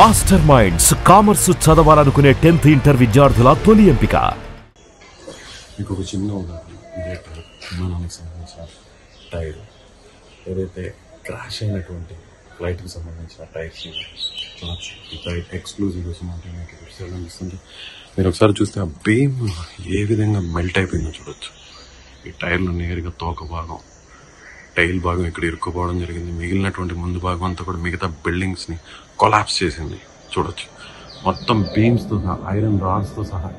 Master minds commerce చదవాలనుకునే 10th inter విద్యార్థుల తొలి ఎంపిక. మీకు ఒక చిన్న ఉదాహరణ, ఇదే విమానానికి సంబంధించిన టైర్, ఏదైతే క్రాష్ అయినటువంటి ఫ్లైట్కి సంబంధించిన టైర్స్ చూడొచ్చు. ఈ టైర్ ఎక్స్క్లూజివ్ కోసం అంటే మీకు ఎపిసోడ్ అనిపిస్తుంది. మీరు ఒకసారి చూస్తే ఆ బీమ్ ఏ విధంగా మెల్ట్ అయిపోయిందో చూడొచ్చు. ఈ టైర్లు నేరుగా తోక భాగం, టైల్ భాగం ఇక్కడ ఇరుక్కుపోవడం జరిగింది. మిగిలినటువంటి ముందు భాగం అంతా కూడా మిగతా బిల్డింగ్స్ని కొలాప్స్ చేసింది చూడొచ్చు. మొత్తం బీమ్స్తో సహా, ఐరన్ రాడ్స్తో సహా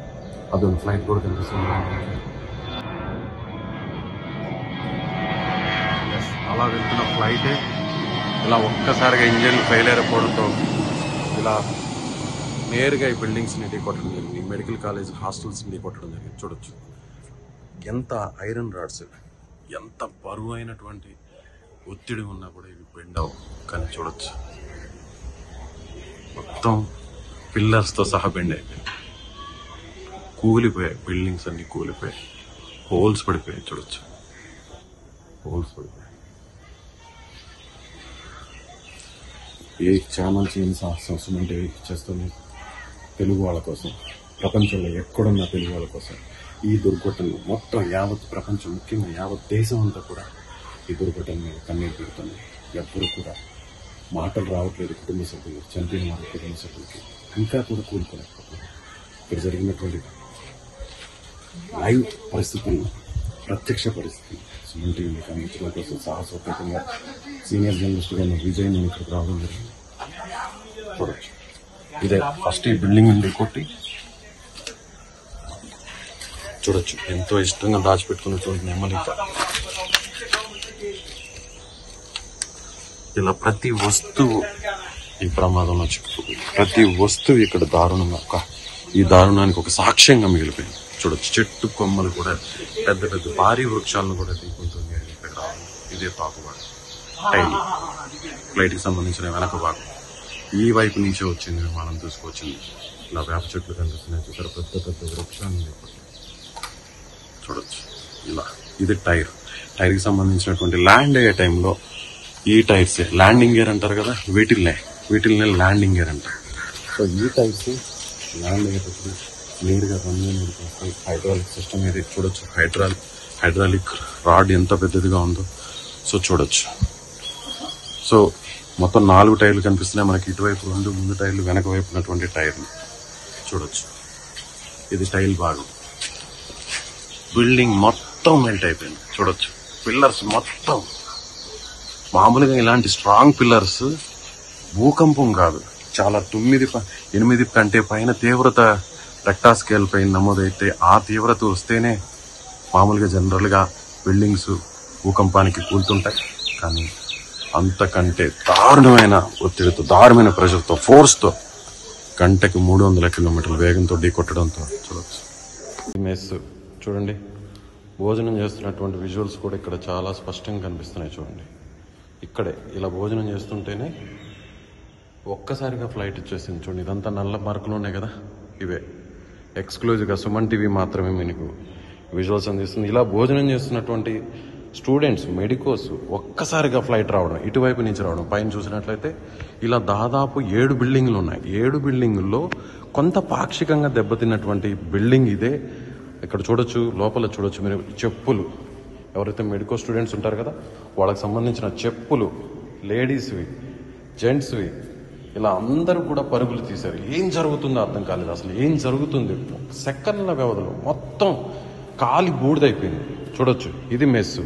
అదొక ఫ్లైట్ కూడా కనిపిస్తుంది. అలా వెళ్తున్న ఫ్లైటే ఇలా ఒక్కసారిగా ఇంజన్లు ఫెయిల్ అయిపోవడంతో ఇలా నేరుగా ఈ బిల్డింగ్స్ని ఢీకొట్టడం జరిగింది. మెడికల్ కాలేజ్ హాస్టల్స్ని ఢీకొట్టడం జరిగింది చూడొచ్చు. ఎంత ఐరన్ రాడ్స్, ఎంత బరువు అయినటువంటి ఒత్తిడి ఉన్నా కూడా ఇవి బెండ్ అవ్వవు. కానీ చూడొచ్చు, మొత్తం పిల్లర్స్తో సహా బెండ్ అయిపోయాయి, కూలిపోయాయి. బిల్డింగ్స్ అన్ని కూలిపోయాయి, హోల్స్ పడిపోయాయి చూడొచ్చు, హోల్స్ పడిపోయాయి. ఏ ఛానల్ చేయని సాహసం అంటే చేస్తుంది తెలుగు వాళ్ళ కోసం, ప్రపంచంలో ఎక్కడున్న తెలుగు వాళ్ళ కోసం. ఈ దుర్ఘటనలు మొత్తం యావత్ ప్రపంచం, ముఖ్యంగా యావత్ దేశం అంతా కూడా ఈ దుర్ఘటన మీద కన్నీరు పెడుతుంది. ఎవ్వరూ కూడా మాటలు రావట్లేదు కుటుంబ సభ్యులు, చనిపోయిన వారి కుటుంబ సభ్యులకి. ఇంకా కూడా కూడుకోలేకపోతున్నారు. ఇక్కడ జరిగినటువంటి లైవ్ పరిస్థితులను, ప్రత్యక్ష పరిస్థితులు సుమన్ టీవీ మీకు అందించడం కోసం సాహసోపేతంగా సీనియర్ జర్నలిస్ట్గా ఉన్న విజయ్ నేను ఇక్కడికి రావడం జరిగింది. చూడొచ్చు, ఇదే ఫస్ట్ ఈ బిల్డింగ్ నుండి కొట్టి చూడొచ్చు. ఎంతో ఇష్టంగా దాచిపెట్టుకున్నటువంటి నెమ్మలిక. ఇలా ప్రతి వస్తువు ఈ ప్రమాదంలో చిక్కుకుంది. ప్రతి వస్తువు ఇక్కడ దారుణంగా, ఈ దారుణానికి ఒక సాక్ష్యంగా మిగిలిపోయింది చూడొచ్చు. చెట్టు కొమ్మలు కూడా, పెద్ద పెద్ద భారీ వృక్షాలను కూడా ఢీకొంటుంది. ఇక్కడ రావడం ఇదే పాకుబాటు టైల్, ఫ్లైట్కి సంబంధించిన వెనక భాగం. ఈ వైపు నుంచే వచ్చింది విమానం తీసుకొచ్చింది. ఇలా వేప చెట్లు కనిపిస్తున్నాయి చూసారు, పెద్ద పెద్ద వృక్షాలను చూడొచ్చు. ఇలా ఇది టైర్కి సంబంధించినటువంటి ల్యాండ్ అయ్యే టైంలో ఈ టైర్స్ ల్యాండింగ్ గేర్ అంటారు కదా, వీటిల్నే ల్యాండింగ్ గేర్ అంటారు. సో ఈ టైర్స్ ల్యాండ్ అయ్యేటప్పుడు నేరుగా రన్వే మీదకి వస్తాయి. హైడ్రాలిక్ సిస్టమ్ ఇది చూడొచ్చు. హైడ్రాలిక్ రాడ్ ఎంత పెద్దదిగా ఉందో సో చూడొచ్చు. సో మొత్తం 4 టైర్లు కనిపిస్తున్నాయి మనకి. ఇటువైపు 2 ముందు టైర్లు, వెనక వైపు ఉన్నటువంటి టైర్లు చూడొచ్చు. ఇది టైల్ భాగం. బిల్డింగ్ మొత్తం మెల్ట్ అయిపోయింది చూడొచ్చు. పిల్లర్స్ మొత్తం, మామూలుగా ఇలాంటి స్ట్రాంగ్ పిల్లర్స్ భూకంపం కాదు, చాలా 9-8 కంటే పైన తీవ్రత రెక్టార్ స్కేల్ పైన నమోదైతే ఆ తీవ్రత వస్తేనే మామూలుగా జనరల్గా బిల్డింగ్స్ భూకంపానికి కూలుతుంటాయి. కానీ అంతకంటే దారుణమైన ఒత్తిడితో, దారుణమైన ప్రెషర్తో, ఫోర్స్తో గంటకి 300 కిలోమీటర్ల వేగంతో ఢీకొట్టడంతో చూడవచ్చు. మెస్ చూడండి, భోజనం చేస్తున్నటువంటి విజువల్స్ కూడా ఇక్కడ చాలా స్పష్టంగా కనిపిస్తున్నాయి చూడండి. ఇక్కడే ఇలా భోజనం చేస్తుంటేనే ఒక్కసారిగా ఫ్లైట్ వచ్చేసింది చూడండి. ఇదంతా నల్ల మార్కులు ఉన్నాయి కదా, ఇవే ఎక్స్క్లూజివ్గా సుమన్ టీవీ మాత్రమే మీకు విజువల్స్ అందిస్తుంది. ఇలా భోజనం చేస్తున్నటువంటి స్టూడెంట్స్, మెడికోస్ ఒక్కసారిగా ఫ్లైట్ రావడం, ఇటువైపు నుంచి రావడం. పైన చూసినట్లయితే ఇలా దాదాపు 7 బిల్డింగ్లు ఉన్నాయి. 7 బిల్డింగుల్లో కొంత పాక్షికంగా దెబ్బతిన్నటువంటి బిల్డింగ్ ఇదే. ఇక్కడ చూడొచ్చు, లోపల చూడొచ్చు మీరు చెప్పులు, ఎవరైతే మెడికల్ స్టూడెంట్స్ ఉంటారు కదా వాళ్ళకి సంబంధించిన చెప్పులు, లేడీస్వి, జెంట్స్వి, ఇలా అందరూ కూడా పరుగులు తీశారు. ఏం జరుగుతుందో అర్థం కాలేదు, అసలు ఏం జరుగుతుంది. సెకండ్ల వ్యవధిలో మొత్తం కాలి బూడిదైపోయింది చూడొచ్చు. ఇది మెస్సు.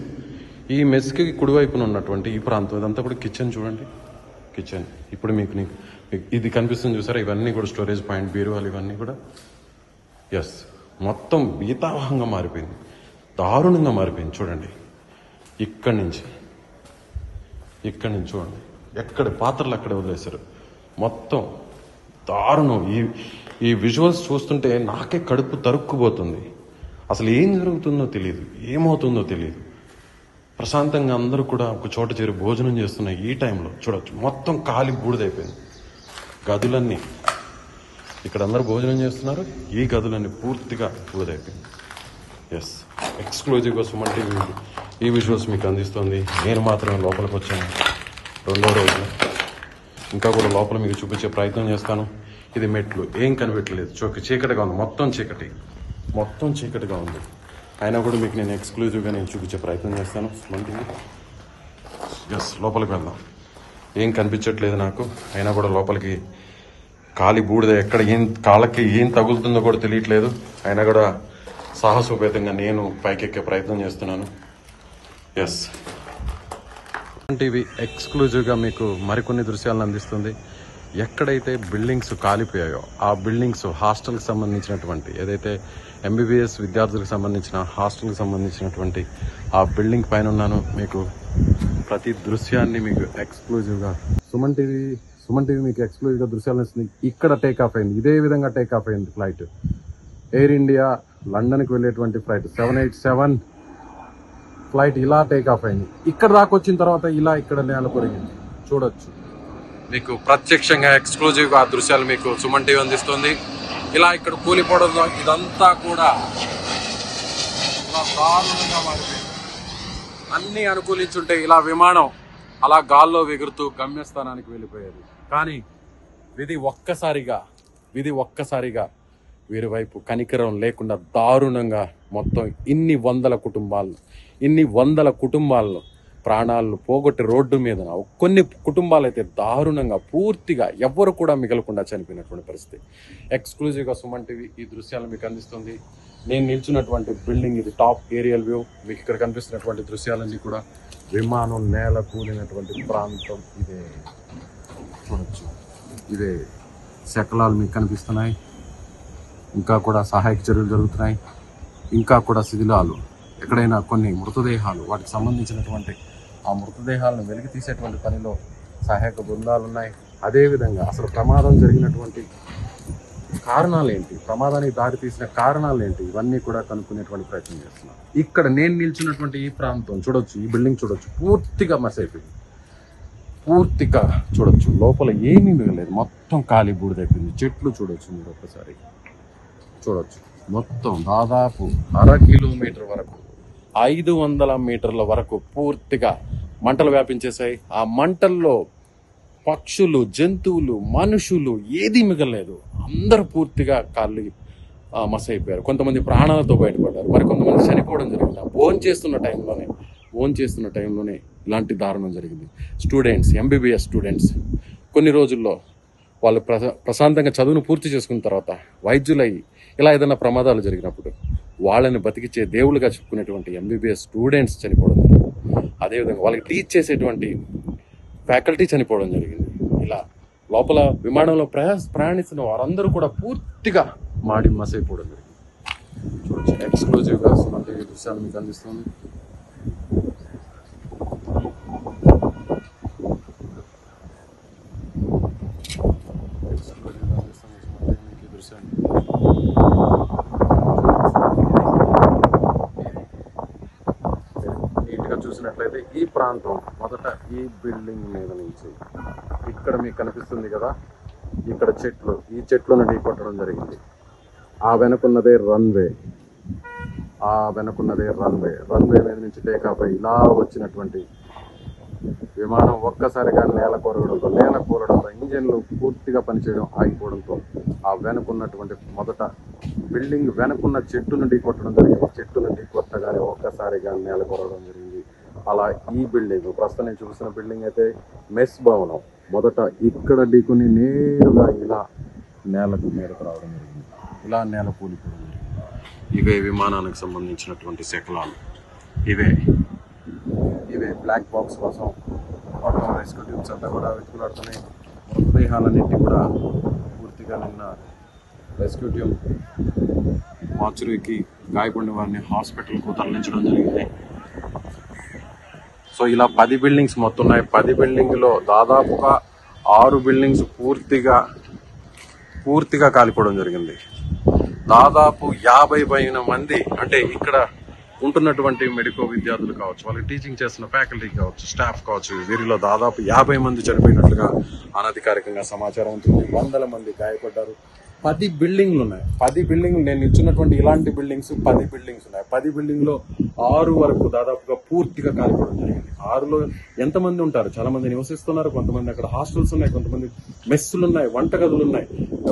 ఈ మెస్కి కుడివైపున ఉన్నటువంటి ఈ ప్రాంతం ఇదంతా కూడా కిచెన్ చూడండి. కిచెన్ ఇప్పుడు మీకు ఇది కనిపిస్తుంది చూసారా, ఇవన్నీ కూడా స్టోరేజ్ పాయింట్, బీరువాలు, ఇవన్నీ కూడా ఎస్ మొత్తం భీతావహంగా మారిపోయింది, దారుణంగా మారిపోయింది చూడండి. ఇక్కడి నుంచి చూడండి, ఎక్కడ పాత్రలు అక్కడే వదిలేశారు. మొత్తం దారుణం. ఈ విజువల్స్ చూస్తుంటే నాకే కడుపు తరుక్కుపోతుంది. అసలు ఏం జరుగుతుందో తెలియదు, ఏమవుతుందో తెలియదు. ప్రశాంతంగా అందరూ కూడా ఒక చోట చేరి భోజనం చేస్తున్న ఈ టైంలో చూడొచ్చు, మొత్తం కాలి బూడిదైపోయింది. గదులన్నీ, ఇక్కడ అందరూ భోజనం చేస్తున్నారు, ఈ గదులన్నీ పూర్తిగా బూడిదైపోయింది. ఎస్, ఎక్స్క్లూజివ్గా సుమన్ టీవీ ఈ విజువల్స్ మీకు అందిస్తుంది. నేను మాత్రమే లోపలికి వచ్చాను 2వ రోజున. ఇంకా కూడా లోపల మీకు చూపించే ప్రయత్నం చేస్తాను. ఇది మెట్లు, ఏం కనిపెట్టలేదు, చీకటిగా ఉంది, మొత్తం చీకటిగా ఉంది. అయినా కూడా మీకు నేను ఎక్స్క్లూజివ్గా నేను చూపించే ప్రయత్నం చేస్తాను. ఎస్, లోపలికి వెళ్దాం. ఏం కనిపించట్లేదు నాకు, అయినా కూడా లోపలికి కాలి బూడిద ఎక్కడ కాళ్ళకి ఏం తగులుతుందో కూడా తెలియట్లేదు. అయినా కూడా సాహసోపేతంగా నేను పైకెక్కే ప్రయత్నం చేస్తున్నాను. ఎస్, టీవీ ఎక్స్క్లూజివ్గా మీకు మరికొన్ని దృశ్యాలను అందిస్తుంది. ఎక్కడైతే బిల్డింగ్స్ కాలిపోయాయో ఆ బిల్డింగ్స్ హాస్టల్కి సంబంధించినటువంటి, ఏదైతే ఎంబీబీఎస్ విద్యార్థులకు సంబంధించిన హాస్టల్కి సంబంధించినటువంటి ఆ బిల్డింగ్ పైన ఉన్నాను. మీకు ప్రతి దృశ్యాన్ని మీకు ఎక్స్క్లూజివ్గా సుమన్ టీవీ మీకు ఎక్స్క్లూజివ్గా దృశ్యాలను ఇస్తుంది. ఇక్కడ టేక్ ఆఫ్ అయింది, ఇదే విధంగా టేక్ ఆఫ్ అయింది ఫ్లైట్. ఎయిర్ ఇండియా లండన్కి వెళ్ళేటువంటి ఫ్లైట్ 787 ఫ్లైట్ ఇలా టేక్ ఆఫ్ అయింది. ఇక్కడ దాకా వచ్చిన తర్వాత ఇలా ఇక్కడ నేల కొరిగింది. చూడొచ్చు, మీకు ప్రత్యక్షంగా ఎక్స్క్లూజివ్గా ఆ దృశ్యాలు మీకు సుమన్ టీవీ అందిస్తుంది. ఇలా ఇక్కడ కూలిపోవడంలో ఇదంతా కూడా ఇలా దారుణంగా మారిపోయింది. అన్ని అనుకూలించుంటే ఇలా విమానం అలా గాల్లో ఎగురుతూ గమ్యస్థానానికి వెళ్ళిపోయేది. కానీ విధి ఒక్కసారిగా వీరి వైపు కనికరం లేకుండా దారుణంగా మొత్తం ఇన్ని వందల కుటుంబాలను ప్రాణాలను పోగొట్టి రోడ్డు మీద, కొన్ని కుటుంబాలు అయితే దారుణంగా పూర్తిగా ఎవ్వరు కూడా మిగలకుండా చనిపోయినటువంటి పరిస్థితి. ఎక్స్క్లూజివ్గా సుమన్ టీవీ ఈ దృశ్యాలను మీకు అందిస్తుంది. నేను నిల్చున్నటువంటి బిల్డింగ్ ఇది టాప్ ఏరియల్ వ్యూ. మీకు ఇక్కడ కనిపిస్తున్నటువంటి దృశ్యాలన్నీ కూడా విమానం నేల కూలినటువంటి ప్రాంతం. ఇదే చూడొచ్చు, ఇదే శకలాలు మీకు కనిపిస్తున్నాయి. ఇంకా కూడా సహాయక చర్యలు జరుగుతున్నాయి. ఇంకా కూడా శిథిలాలు, ఎక్కడైనా కొన్ని మృతదేహాలు, వాటికి సంబంధించినటువంటి ఆ మృతదేహాలను వెలికి తీసేటువంటి పనిలో సహాయక బృందాలు ఉన్నాయి. అదేవిధంగా అసలు ప్రమాదం జరిగినటువంటి కారణాలు ఏంటి, ప్రమాదానికి దారి తీసిన కారణాలు ఏంటి, ఇవన్నీ కూడా కనుక్కునేటువంటి ప్రయత్నం చేస్తున్నాం. ఇక్కడ నేను నిల్చున్నటువంటి ఈ ప్రాంతం చూడొచ్చు, ఈ బిల్డింగ్ చూడొచ్చు, పూర్తిగా మసైపోయింది. పూర్తిగా చూడొచ్చు, లోపల ఏమీ మిగలేదు, మొత్తం ఖాళీ బూడిదైపోయింది. చెట్లు చూడొచ్చు, మీరు ఒక్కసారి చూడొచ్చు. మొత్తం దాదాపు 1/2 కిలోమీటర్ వరకు 500 మీటర్ల వరకు పూర్తిగా మంటలు వ్యాపించేశాయి. ఆ మంటల్లో పక్షులు, జంతువులు, మనుషులు ఏదీ మిగలలేదు. అందరూ పూర్తిగా కాళ్ళు మసైపోయారు. కొంతమంది ప్రాణాలతో బయటపడ్డారు, మరి కొంతమంది చనిపోవడం జరిగింది. భోజనం చేస్తున్న టైంలోనే ఇలాంటి దారుణం జరిగింది. స్టూడెంట్స్, ఎంబీబీఎస్ స్టూడెంట్స్ కొన్ని రోజుల్లో వాళ్ళు ప్రశాంతంగా చదువును పూర్తి చేసుకున్న తర్వాత వైద్యులై ఇలా ఏదైనా ప్రమాదాలు జరిగినప్పుడు వాళ్ళని బతికించే దేవుళ్ళుగా చెప్పుకునేటువంటి ఎంబీబీఎస్ స్టూడెంట్స్ చనిపోవడం జరిగింది. అదేవిధంగా వాళ్ళకి టీచ్ చేసేటువంటి ఫ్యాకల్టీ చనిపోవడం జరిగింది. ఇలా లోపల విమానంలో ప్రయాణిస్తున్న వారందరూ కూడా పూర్తిగా మాడి మసైపోవడం జరిగింది. చూడొచ్చు, ఎక్స్క్లూజివ్గా సుమన్ టీవీ దృశ్యాలు మీకు అందిస్తుంది. నీట్గా చూసినట్లయితే ఈ ప్రాంతం మొదట ఈ బిల్డింగ్ మీద నుంచి ఇక్కడ మీకు కనిపిస్తుంది కదా, ఇక్కడ చెట్లు, ఈ చెట్లను ఢీకొట్టడం జరిగింది. ఆ వెనుకున్నదే రన్వే మీద నుంచి టేకాఫ్ అయి ఇలా వచ్చినటువంటి విమానం ఒక్కసారిగా నేల కూలడంతో ఇంజన్లు పూర్తిగా పనిచేయడం ఆగిపోవడంతో ఆ వెనుకున్నటువంటి మొదట బిల్డింగ్ వెనుకున్న చెట్టును ఢీకొట్టడం జరిగింది. చెట్టును ఢీకొట్టగానే ఒక్కసారిగా నేల కూలడం జరిగింది. అలా ఈ బిల్డింగ్, ప్రస్తుతం నేను చూసిన బిల్డింగ్ అయితే మెస్ భవనం, మొదట ఇక్కడ ఢీకొని నేరుగా ఇలా నేలకు మీదకు రావడం జరిగింది. ఇలా నేల కూలిపోవడం జరిగింది. ఇవే విమానానికి సంబంధించినటువంటి శకలాలు. ఇవే బ్లాక్ బాక్స్ కోసం మొత్తం రెస్క్యూ టీమ్స్ అంతా కూడా వెతుకులాడుతున్నాయి. మృతదేహాలన్నింటి కూడా పూర్తిగా నిన్న రెస్క్యూ టీమ్ మార్చురీకి గాయపడిన వారిని హాస్పిటల్కు తరలించడం జరిగింది. సో ఇలా 10 బిల్డింగ్స్ మొత్తం ఉన్నాయి. 10 బిల్డింగ్లో దాదాపుగా 6 బిల్డింగ్స్ పూర్తిగా కాలిపోవడం జరిగింది. దాదాపు 50 పైన మంది, అంటే ఇక్కడ ఉంటున్నటువంటి మెడికో విద్యార్థులు కావచ్చు, వాళ్ళకి టీచింగ్ చేస్తున్న ఫ్యాకల్టీ కావచ్చు, స్టాఫ్ కావచ్చు, వీరిలో దాదాపు 50 మంది చనిపోయినట్లుగా అనధికారికంగా సమాచారం ఉంటుంది. 100 మంది గాయపడ్డారు. 10 బిల్డింగ్లు ఉన్నాయి. 10 బిల్డింగ్లు నేను ఇచ్చినటువంటి ఇలాంటి బిల్డింగ్స్ 10 బిల్డింగ్స్ ఉన్నాయి. 10 బిల్డింగ్లో 6 వరకు దాదాపుగా పూర్తిగా కాలిపోవడం జరిగింది. 6లో ఎంతమంది ఉంటారు? చాలా మంది నివసిస్తున్నారు. కొంతమంది అక్కడ హాస్టల్స్ ఉన్నాయి, కొంతమంది మెస్సులు ఉన్నాయి, వంట గదులు ఉన్నాయి,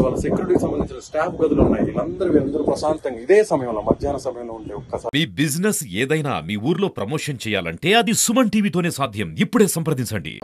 వాళ్ళ సెక్యూరిటీకి సంబంధించిన స్టాఫ్ గదులు ఉన్నాయి. వీళ్ళందరూ ప్రశాంతంగా ఇదే సమయంలో మధ్యాహ్న సమయంలో ఉండే ఒక్కసారి. మీ బిజినెస్ ఏదైనా మీ ఊర్లో ప్రమోషన్ చేయాలంటే అది సుమన్ టీవీతోనే సాధ్యం. ఇప్పుడే సంప్రదించండి.